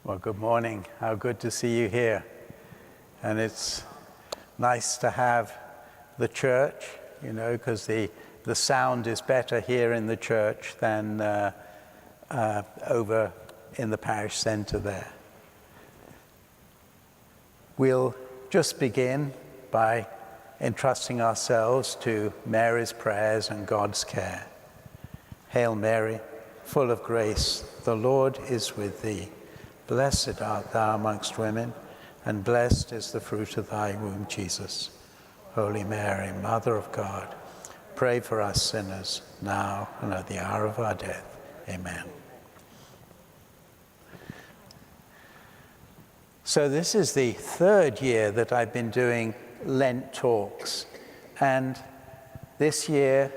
Well, good morning. How good to see you here. And it's nice to have the church, because the sound is better here in the church than over in the parish centre there. We'll just begin by entrusting ourselves to Mary's prayers and God's care. Hail Mary, full of grace, the Lord is with thee. Blessed art thou amongst women, and blessed is the fruit of thy womb, Jesus. Holy Mary, Mother of God, pray for us sinners, now and at the hour of our death. Amen. So this is the third year that I've been doing Lent talks, and this year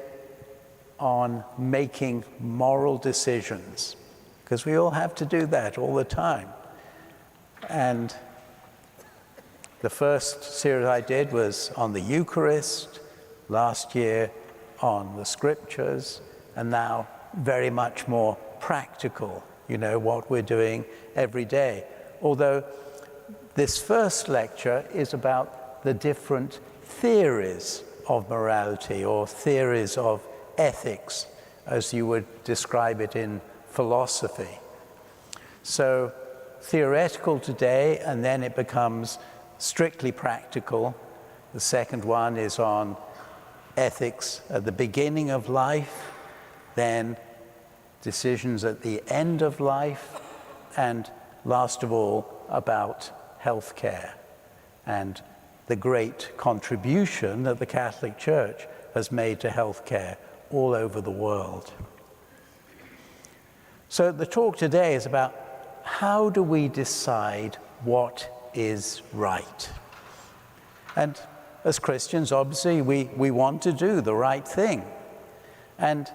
on making moral decisions, because we all have to do that all the time. And the first series I did was on the Eucharist, last year on the Scriptures, and now very much more practical, what we're doing every day. Although this first lecture is about the different theories of morality, or theories of ethics, as you would describe it in philosophy. So theoretical today, and then it becomes strictly practical. The second one is on ethics at the beginning of life, then decisions at the end of life, and last of all, about healthcare and the great contribution that the Catholic Church has made to healthcare all over the world. So the talk today is about how do we decide what is right? And as Christians, obviously, we want to do the right thing. And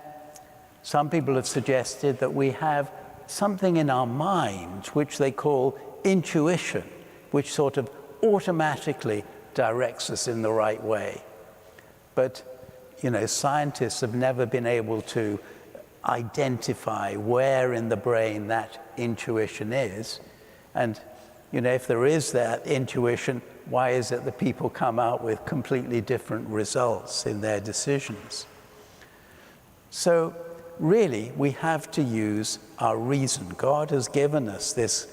some people have suggested that we have something in our mind which they call intuition, which sort of automatically directs us in the right way. But, scientists have never been able to identify where in the brain that intuition is. And, if there is that intuition, why is it that people come out with completely different results in their decisions? So really, we have to use our reason. God has given us this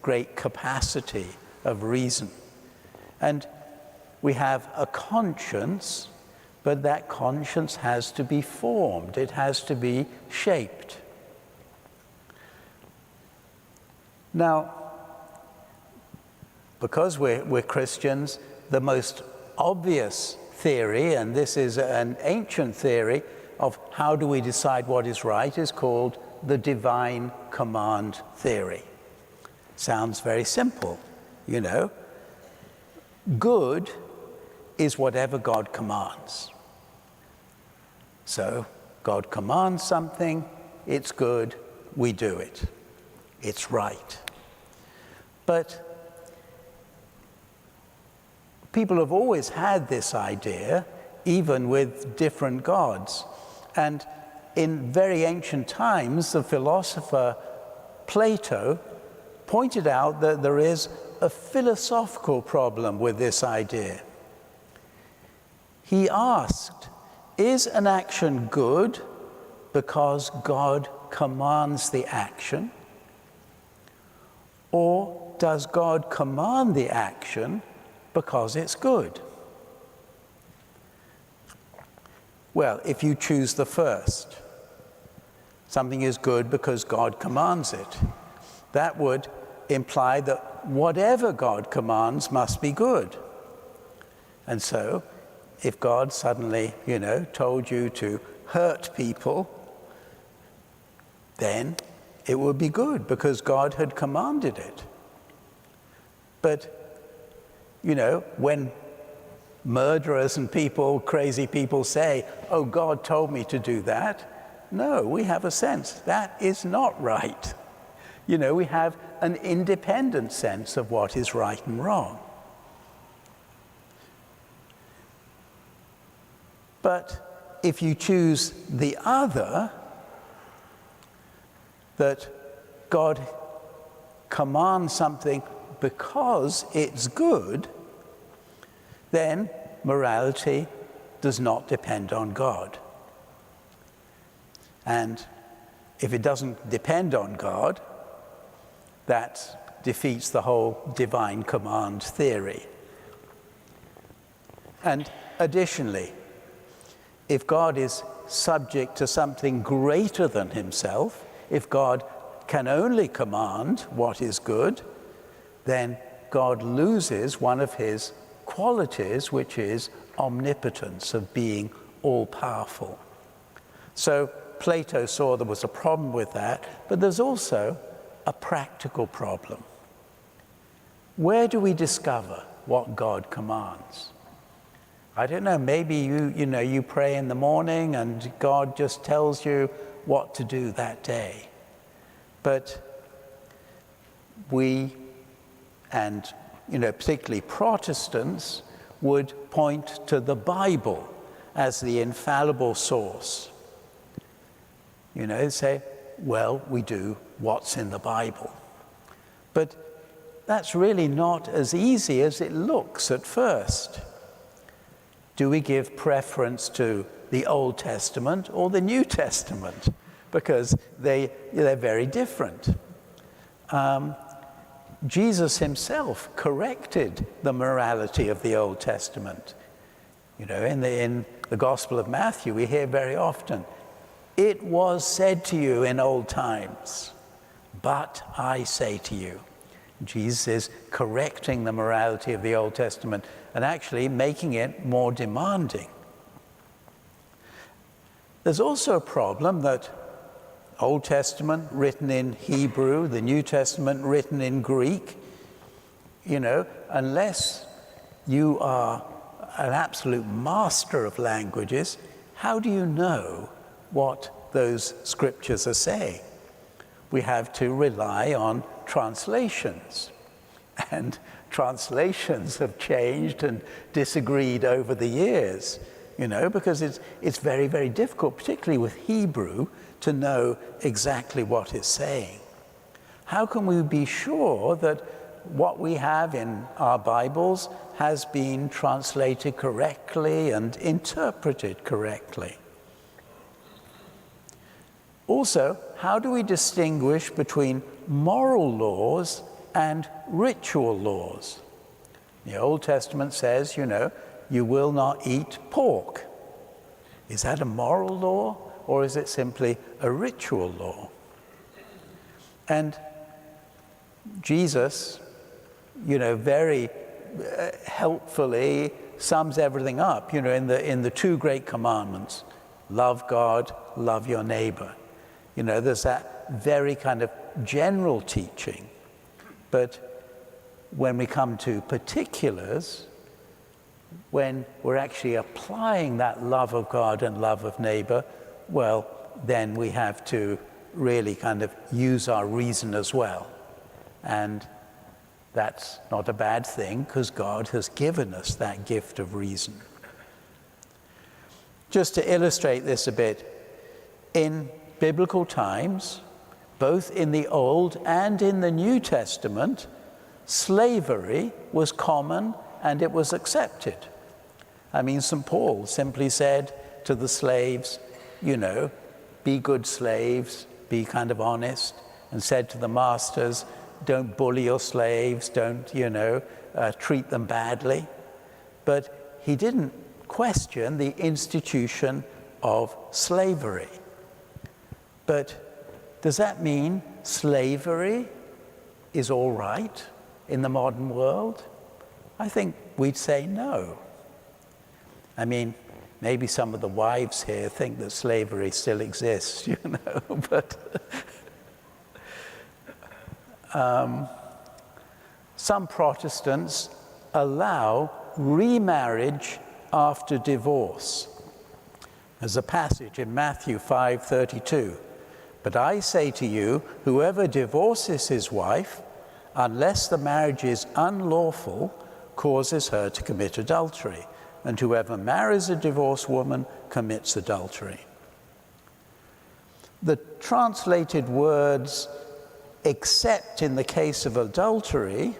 great capacity of reason. And we have a conscience, but that conscience has to be formed. It has to be shaped. Now, because we're Christians, the most obvious theory, and this is an ancient theory of how do we decide what is right, is called the divine command theory. Sounds very simple, Good is whatever God commands. So God commands something, it's good, we do it. It's right. But people have always had this idea, even with different gods. And in very ancient times, the philosopher Plato pointed out that there is a philosophical problem with this idea. He asked, is an action good because God commands the action? Or does God command the action because it's good? Well, if you choose the first, something is good because God commands it, that would imply that whatever God commands must be good. And so, if God suddenly, told you to hurt people, then it would be good because God had commanded it. But, when murderers and crazy people say, oh, God told me to do that, no, we have a sense that is not right. We have an independent sense of what is right and wrong. But if you choose the other, that God command something because it's good, then morality does not depend on God. And if it doesn't depend on God, that defeats the whole divine command theory. And additionally, if God is subject to something greater than himself, if God can only command what is good, then God loses one of his qualities, which is omnipotence, of being all-powerful. So Plato saw there was a problem with that, but there's also a practical problem. Where do we discover what God commands? I don't know, maybe you pray in the morning and God just tells you what to do that day. But we, and particularly Protestants, would point to the Bible as the infallible source. Say, well, we do what's in the Bible. But that's really not as easy as it looks at first. Do we give preference to the Old Testament or the New Testament? Because they're very different. Jesus himself corrected the morality of the Old Testament. In the Gospel of Matthew, we hear very often, "It was said to you in old times, but I say to you." Jesus is correcting the morality of the Old Testament and actually making it more demanding. There's also a problem that Old Testament written in Hebrew, the New Testament written in Greek, unless you are an absolute master of languages, how do you know what those scriptures are saying? We have to rely on translations. And translations have changed and disagreed over the years, because it's very, very difficult, particularly with Hebrew, to know exactly what it's saying. How can we be sure that what we have in our Bibles has been translated correctly and interpreted correctly? Also, how do we distinguish between moral laws and ritual laws? The Old Testament says, you will not eat pork. Is that a moral law, or is it simply a ritual law? And Jesus, very helpfully sums everything up, in the two great commandments: love God, love your neighbor. There's that very kind of general teaching. But when we come to particulars, when we're actually applying that love of God and love of neighbor, well, then we have to really kind of use our reason as well. And that's not a bad thing, because God has given us that gift of reason. Just to illustrate this a bit, in biblical times, both in the Old and in the New Testament, slavery was common and it was accepted. St. Paul simply said to the slaves, be good slaves, be kind of honest, and said to the masters, don't bully your slaves, don't, treat them badly. But he didn't question the institution of slavery. But does that mean slavery is all right in the modern world? I think we'd say no. Maybe some of the wives here think that slavery still exists, but some Protestants allow remarriage after divorce. There's a passage in Matthew 5:32. But I say to you, whoever divorces his wife, unless the marriage is unlawful, causes her to commit adultery. And whoever marries a divorced woman commits adultery. The translated words except in the case of adultery,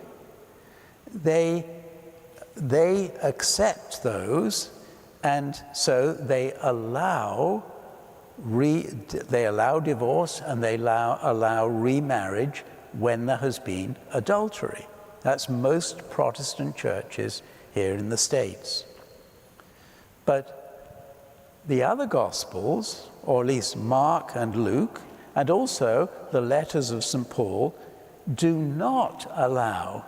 they accept those, and so they allow divorce, and they allow remarriage when there has been adultery. That's most Protestant churches here in the States. But the other Gospels, or at least Mark and Luke, and also the letters of St. Paul, do not allow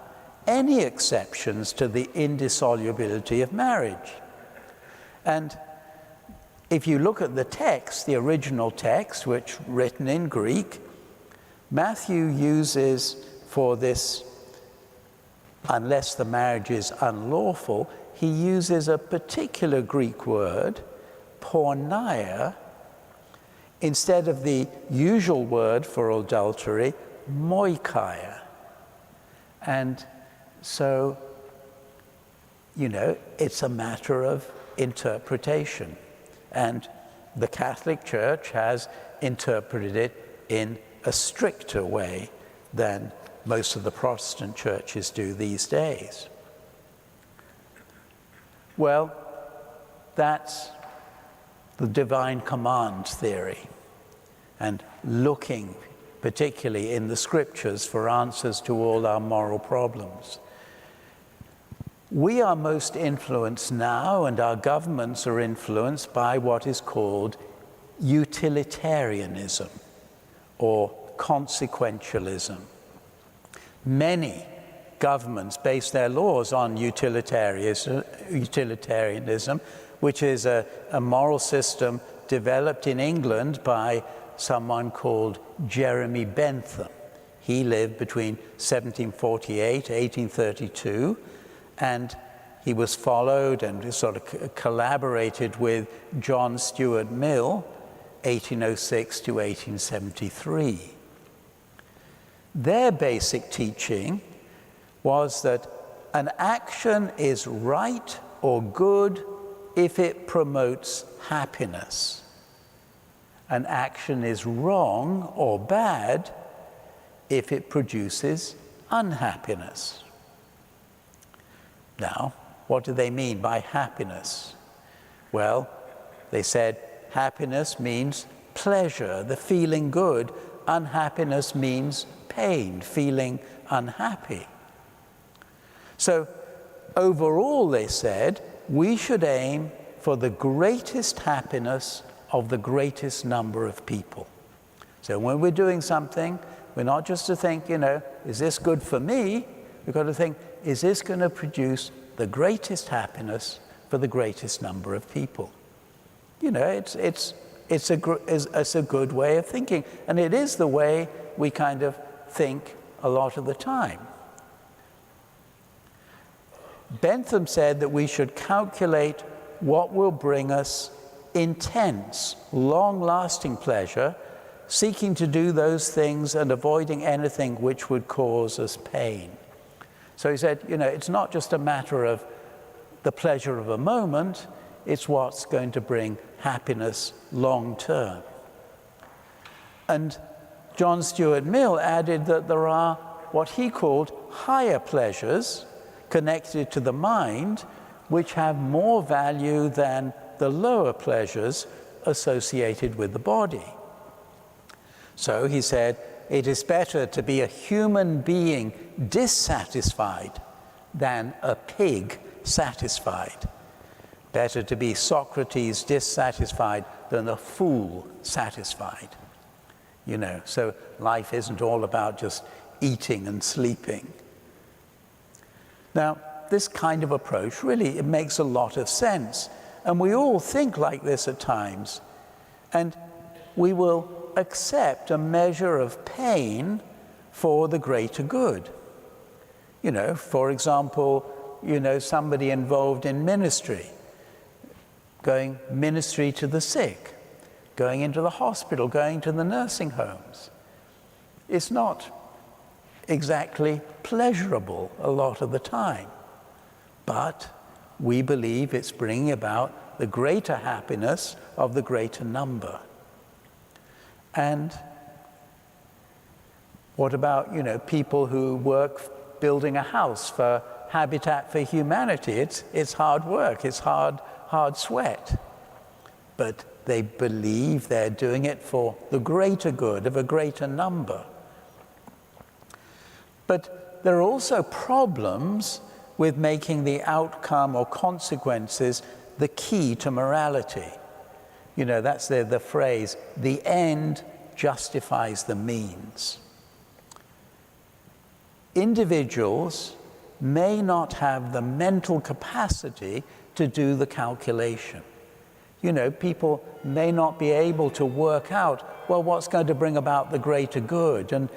any exceptions to the indissolubility of marriage. And if you look at the text, the original text, which written in Greek, Matthew uses for this, unless the marriage is unlawful, he uses a particular Greek word, porneia, instead of the usual word for adultery, moikia. And so, it's a matter of interpretation. And the Catholic Church has interpreted it in a stricter way than most of the Protestant churches do these days. Well, that's the divine command theory, and looking particularly in the scriptures for answers to all our moral problems. We are most influenced now, and our governments are influenced by what is called utilitarianism or consequentialism. Many governments base their laws on utilitarianism, which is a moral system developed in England by someone called Jeremy Bentham. He lived between 1748 and 1832, and he was followed and sort of collaborated with John Stuart Mill, 1806 to 1873. Their basic teaching was that an action is right or good if it promotes happiness. An action is wrong or bad if it produces unhappiness. Now, what do they mean by happiness? Well, they said happiness means pleasure, the feeling good. Unhappiness means pain, feeling unhappy. So overall, they said, we should aim for the greatest happiness of the greatest number of people. So when we're doing something, we're not just to think, is this good for me? We've got to think, is this going to produce the greatest happiness for the greatest number of people? It's a good way of thinking, and it is the way we kind of think a lot of the time. Bentham said that we should calculate what will bring us intense, long-lasting pleasure, seeking to do those things and avoiding anything which would cause us pain. So he said, it's not just a matter of the pleasure of a moment, it's what's going to bring happiness long-term. And John Stuart Mill added that there are what he called higher pleasures connected to the mind, which have more value than the lower pleasures associated with the body. So he said, it is better to be a human being dissatisfied than a pig satisfied. Better to be Socrates dissatisfied than a fool satisfied. So life isn't all about just eating and sleeping. Now, this kind of approach really, it makes a lot of sense. And we all think like this at times. And we will accept a measure of pain for the greater good. For example, somebody involved in ministry, going ministry to the sick, going into the hospital, going to the nursing homes. It's not exactly pleasurable a lot of the time, but we believe it's bringing about the greater happiness of the greater number. And What about, people who work building a house for Habitat for Humanity? It's hard work, it's hard sweat. But they believe they're doing it for the greater good of a greater number. But there are also problems with making the outcome or consequences the key to morality. That's the phrase, the end justifies the means. Individuals may not have the mental capacity to do the calculation. People may not be able to work out, well, what's going to bring about the greater good? And,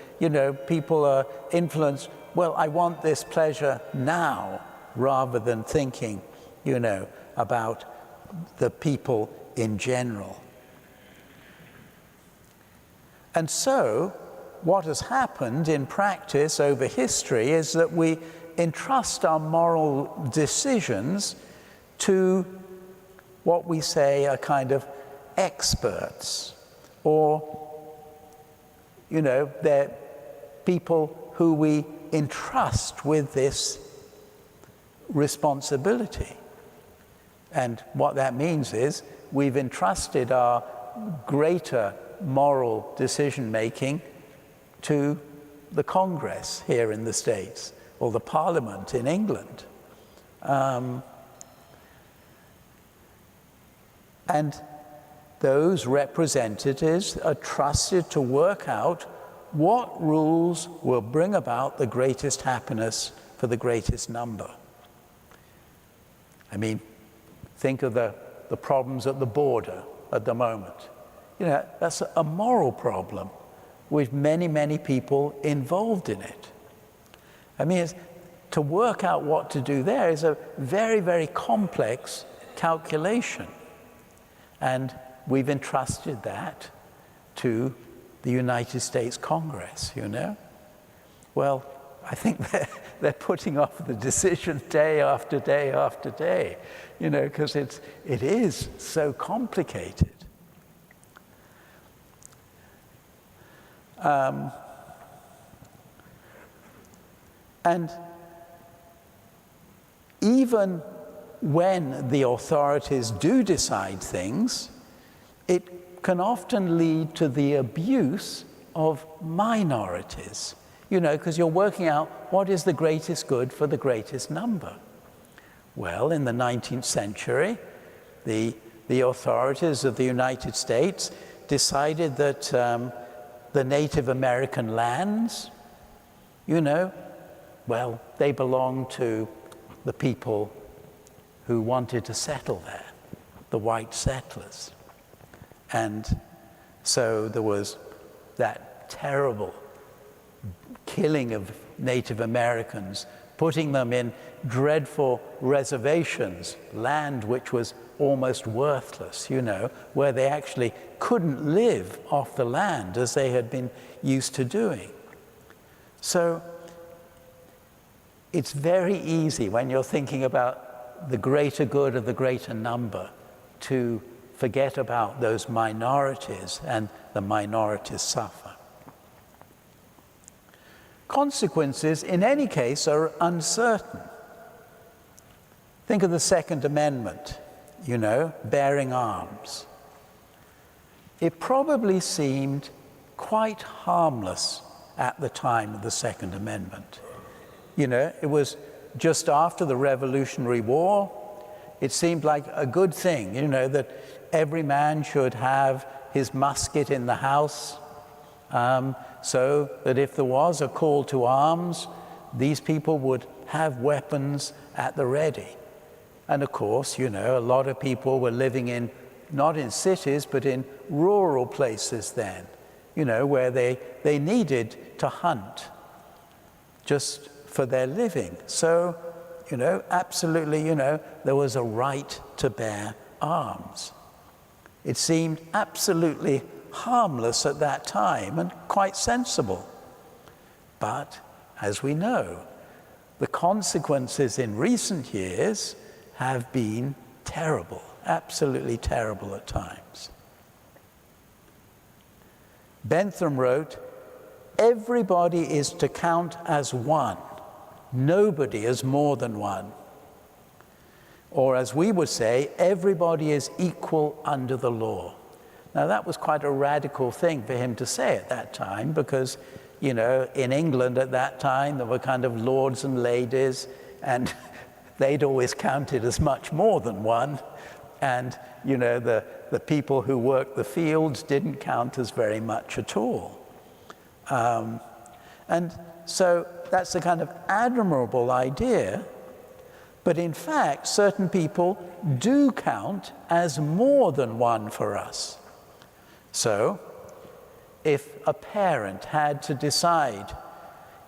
people are influenced, well, I want this pleasure now, rather than thinking, about the people in general. And so, what has happened in practice over history is that we entrust our moral decisions to what we say are kind of experts, or, they're people who we entrust with this responsibility. And what that means is we've entrusted our greater moral decision-making to the Congress here in the States, or the Parliament in England. And those representatives are trusted to work out what rules will bring about the greatest happiness for the greatest number. I mean, think of the problems at the border at the moment. That's a moral problem with many, many people involved in it. I mean, to work out what to do there is a very, very complex calculation. And we've entrusted that to the United States Congress, Well, I think they're putting off the decision day after day after day, because it is so complicated. And even when the authorities do decide things, it can often lead to the abuse of minorities, because you're working out what is the greatest good for the greatest number. Well, in the 19th century, the authorities of the United States decided that the Native American lands, well, they belonged to the people who wanted to settle there, the white settlers. And so there was that terrible killing of Native Americans, putting them in dreadful reservations, land which was almost worthless, where they actually couldn't live off the land as they had been used to doing. So it's very easy when you're thinking about the greater good of the greater number to forget about those minorities, and the minorities suffer. Consequences, in any case, are uncertain. Think of the Second Amendment, bearing arms. It probably seemed quite harmless at the time of the Second Amendment. It was just after the Revolutionary War. It seemed like a good thing, that every man should have his musket in the house, so that if there was a call to arms, these people would have weapons at the ready. And of course, a lot of people were living not in cities, but in rural places then, where they needed to hunt just for their living. So, absolutely, there was a right to bear arms. It seemed absolutely harmless at that time and quite sensible. But, as we know, the consequences in recent years have been terrible, absolutely terrible at times. Bentham wrote, everybody is to count as one. Nobody is more than one. Or as we would say, everybody is equal under the law. Now that was quite a radical thing for him to say at that time, because, you know, in England at that time, there were kind of lords and ladies, and they'd always counted as much more than one. And, you know, the people who worked the fields didn't count as very much at all. And so that's a kind of admirable idea. But in fact, certain people do count as more than one for us. So, if a parent had to decide,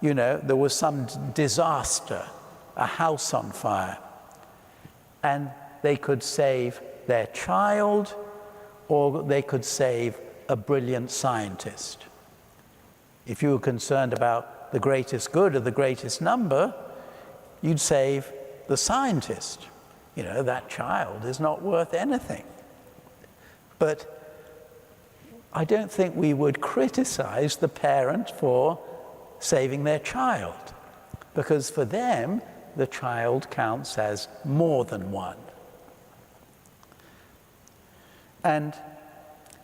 you know, there was some disaster, a house on fire, and they could save their child, or they could save a brilliant scientist. If you were concerned about the greatest good or the greatest number, you'd save the scientist. You know, that child is not worth anything. But I don't think we would criticize the parent for saving their child, because for them, the child counts as more than one. And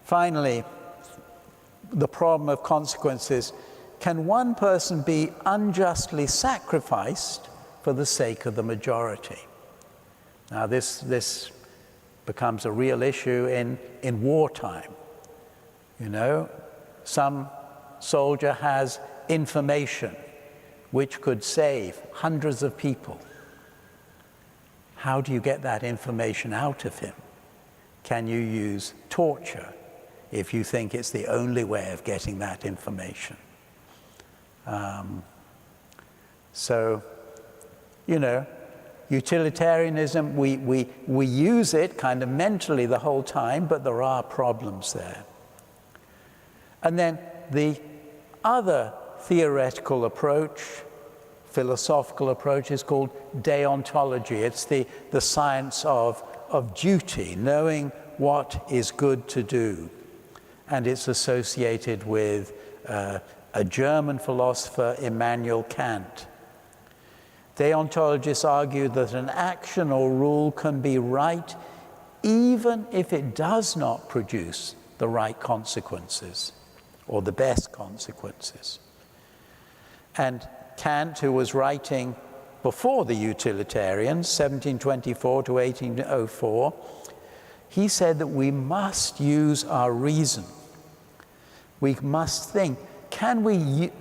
finally, the problem of consequences. Can one person be unjustly sacrificed for the sake of the majority? Now this becomes a real issue in wartime. You know, some soldier has information which could save hundreds of people. How do you get that information out of him? Can you use torture if you think it's the only way of getting that information? So, you know, utilitarianism, we use it kind of mentally the whole time, but there are problems there. And then the other theoretical approach, philosophical approach, is called deontology. It's the science of duty, knowing what is good to do. And it's associated with a German philosopher, Immanuel Kant. Deontologists argue that an action or rule can be right even if it does not produce the right consequences or the best consequences. And Kant, who was writing before the utilitarians, 1724 to 1804, he said that we must use our reason. We must think, can we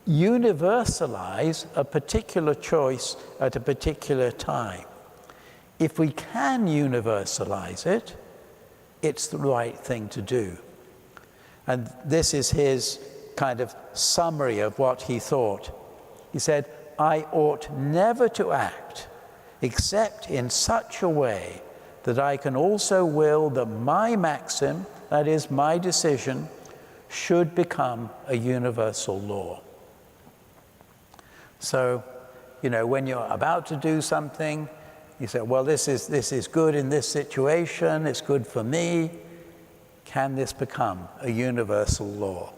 universalize a particular choice at a particular time? If we can universalize it, it's the right thing to do. And this is his kind of summary of what he thought. He said, I ought never to act except in such a way that I can also will that my maxim, that is my decision, should become a universal law. So, you know, when you're about to do something, you say, well, this is good in this situation, it's good for me. Can this become a universal law?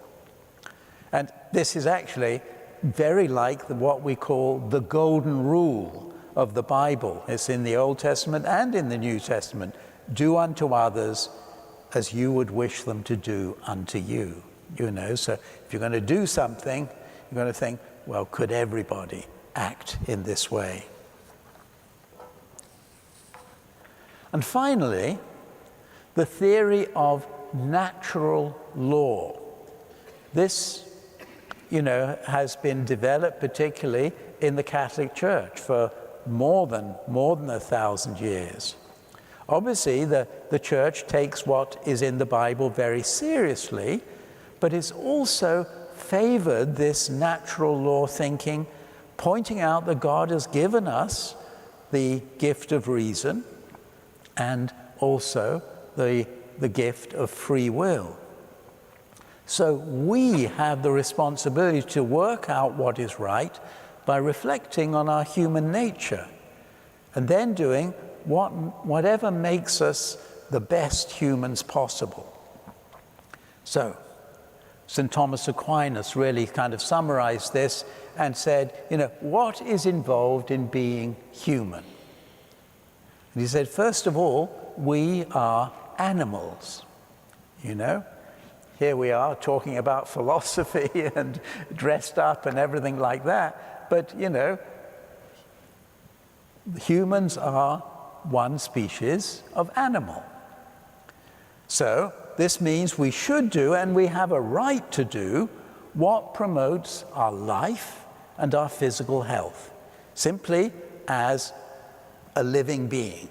And this is actually very like what we call the golden rule of the Bible. It's in the Old Testament and in the New Testament. Do unto others as you would wish them to do unto you. You know, so if you're going to do something, you're going to think, well, could everybody act in this way? And finally, the theory of natural law. This, you know, has been developed particularly in the Catholic Church for more than 1,000 years. Obviously, the Church takes what is in the Bible very seriously, but it's also favored this natural law thinking, pointing out that God has given us the gift of reason and also the gift of free will. So we have the responsibility to work out what is right by reflecting on our human nature and then doing whatever makes us the best humans possible. So, St. Thomas Aquinas really kind of summarized this and said, what is involved in being human? And he said, first of all, we are animals, Here we are talking about philosophy and dressed up and everything like that. But, humans are one species of animal. So this means we should do, and we have a right to do, what promotes our life and our physical health, simply as a living being.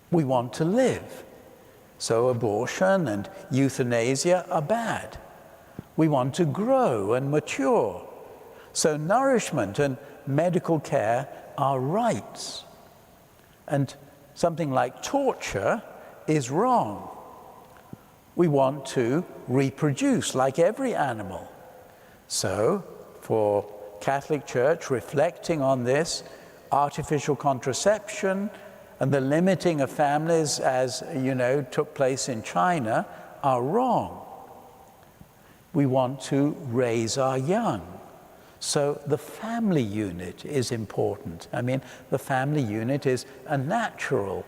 We want to live. So abortion and euthanasia are bad. We want to grow and mature. So nourishment and medical care are rights. And something like torture is wrong. We want to reproduce like every animal. So for Catholic Church, reflecting on this, artificial contraception and the limiting of families, as took place in China, are wrong. We want to raise our young. So the family unit is important. The family unit is a natural,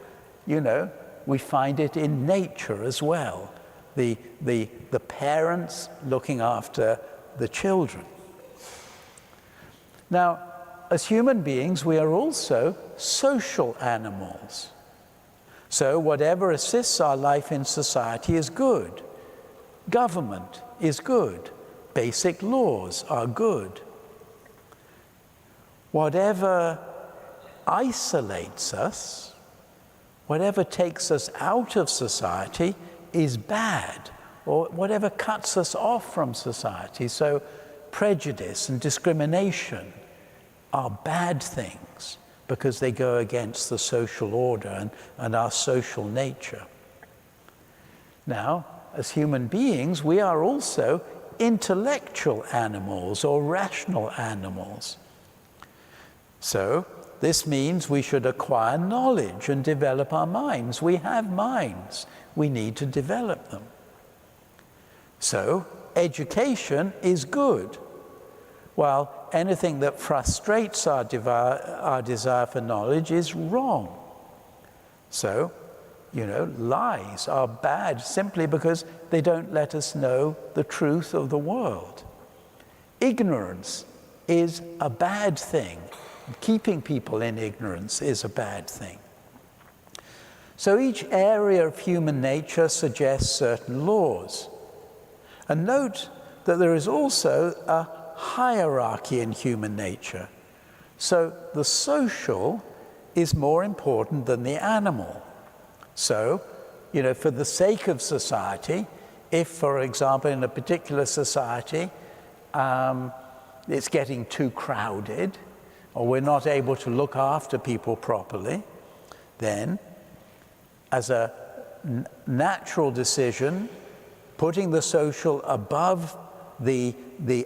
we find it in nature as well. The parents looking after the children. Now, as human beings, we are also social animals. So whatever assists our life in society is good. Government is good. Basic laws are good. Whatever isolates us, whatever takes us out of society is bad, or whatever cuts us off from society. So prejudice and discrimination are bad things because they go against the social order and our social nature. Now, as human beings, we are also intellectual animals or rational animals. So this means we should acquire knowledge and develop our minds. We have minds. We need to develop them. So education is good, while anything that frustrates our desire for knowledge is wrong. So, lies are bad simply because they don't let us know the truth of the world. Ignorance is a bad thing. Keeping people in ignorance is a bad thing. So each area of human nature suggests certain laws. And note that there is also a hierarchy in human nature. So the social is more important than the animal. So, for the sake of society, if, for example, in a particular society, it's getting too crowded, or we're not able to look after people properly, then as a natural decision, putting the social above the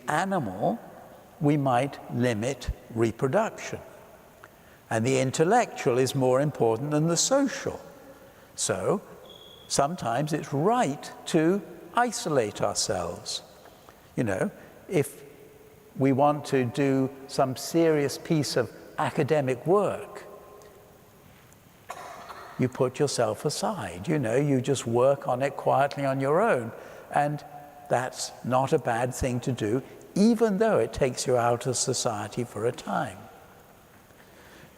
animal, we might limit reproduction. And the intellectual is more important than the social. So sometimes it's right to isolate ourselves. If we want to do some serious piece of academic work, you put yourself aside, you just work on it quietly on your own. And that's not a bad thing to do, even though it takes you out of society for a time.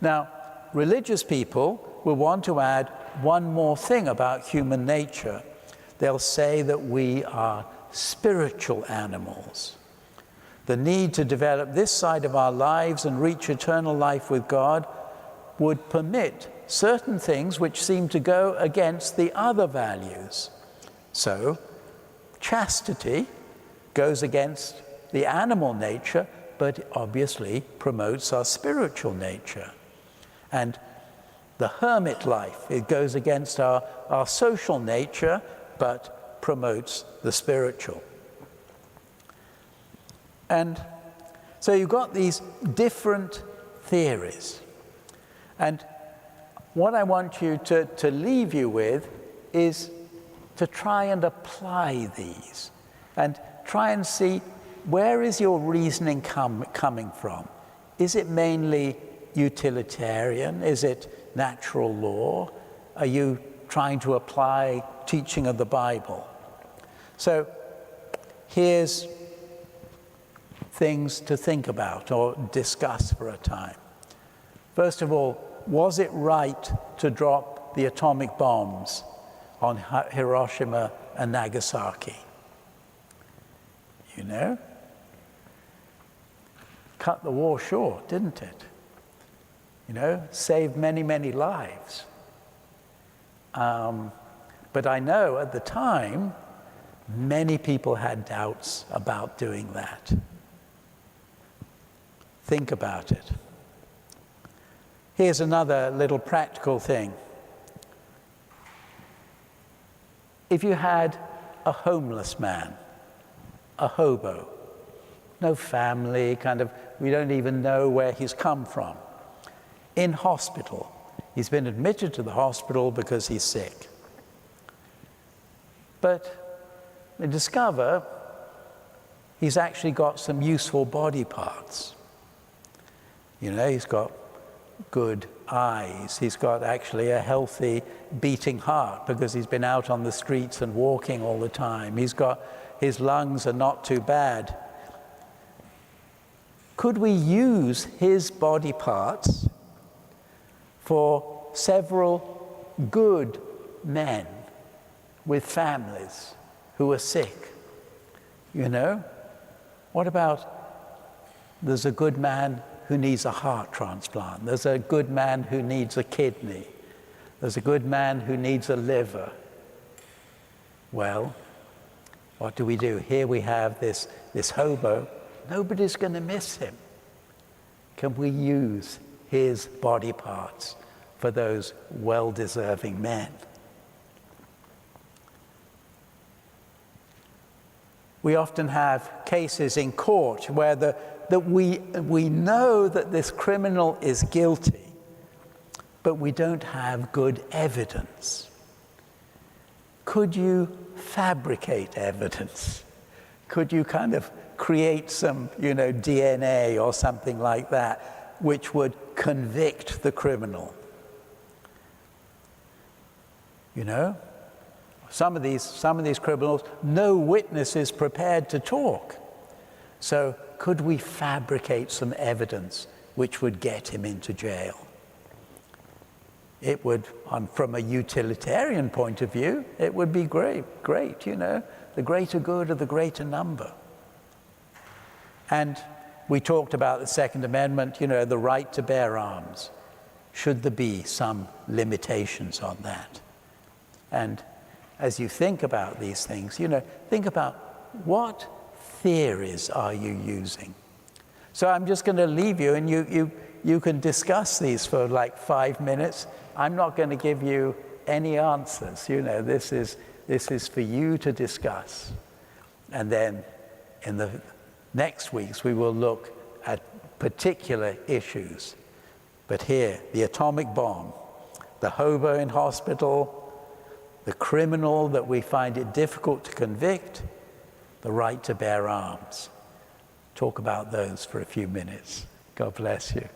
Now, religious people will want to add one more thing about human nature. They'll say that we are spiritual animals. The need to develop this side of our lives and reach eternal life with God would permit certain things which seem to go against the other values. So, chastity goes against the animal nature, but obviously promotes our spiritual nature. And the hermit life, it goes against our social nature, but promotes the spiritual. And so you've got these different theories. And what I want you to leave you with is to try and apply these and try and see, where is your reasoning coming from? Is it mainly utilitarian? Is it natural law? Are you trying to apply teaching of the Bible? So here's things to think about or discuss for a time. First of all, was it right to drop the atomic bombs on Hiroshima and Nagasaki? You know? Cut the war short, didn't it? You know, saved many, many lives. But I know at the time, many people had doubts about doing that. Think about it. Here's another little practical thing. If you had a homeless man, a hobo, no family, we don't even know where he's come from, in hospital, he's been admitted to the hospital because he's sick. But they discover he's actually got some useful body parts. You know, he's got good eyes. He's got actually a healthy beating heart because he's been out on the streets and walking all the time. His lungs are not too bad. Could we use his body parts for several good men with families who are sick? You know? What about, there's a good man who needs a heart transplant. There's a good man who needs a kidney. There's a good man who needs a liver. Well, what do? Here we have this hobo. Nobody's going to miss him. Can we use his body parts for those well-deserving men? We often have cases in court where that we know that this criminal is guilty, but we don't have good evidence. Could you fabricate evidence? Could you kind of create some, DNA or something like that, which would convict the criminal? You know? Some of these criminals, no witness is prepared to talk. So could we fabricate some evidence which would get him into jail? It would, from a utilitarian point of view, it would be great, the greater good of the greater number. And we talked about the Second Amendment, the right to bear arms. Should there be some limitations on that? And as you think about these things, think about what theories are you using? So I'm just going to leave you, and you can discuss these for like 5 minutes. I'm not going to give you any answers. This is for you to discuss. And then in the next weeks, we will look at particular issues. But here, the atomic bomb, the hobo in hospital, the criminal that we find it difficult to convict, the right to bear arms. Talk about those for a few minutes. God bless you.